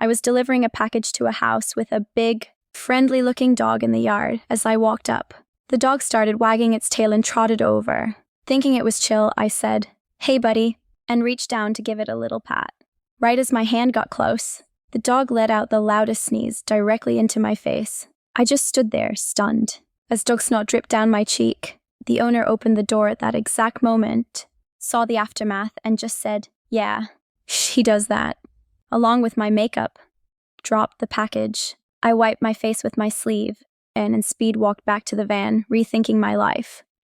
I was delivering a package to a house with a big, friendly-looking dog in the yard. As I walked up, the dog started wagging its tail and trotted over. Thinking it was chill, I said, "Hey, buddy," and reached down to give it a little pat. Right as my hand got close, the dog let out the loudest sneeze directly into my face. I just stood there, stunned. As dog snot dripped down my cheek, the owner opened the door at that exact moment, saw the aftermath, and just said, "Yeah, she does that." Along with my makeup, dropped the package. I wiped my face with my sleeve and in speed walked back to the van, rethinking my life.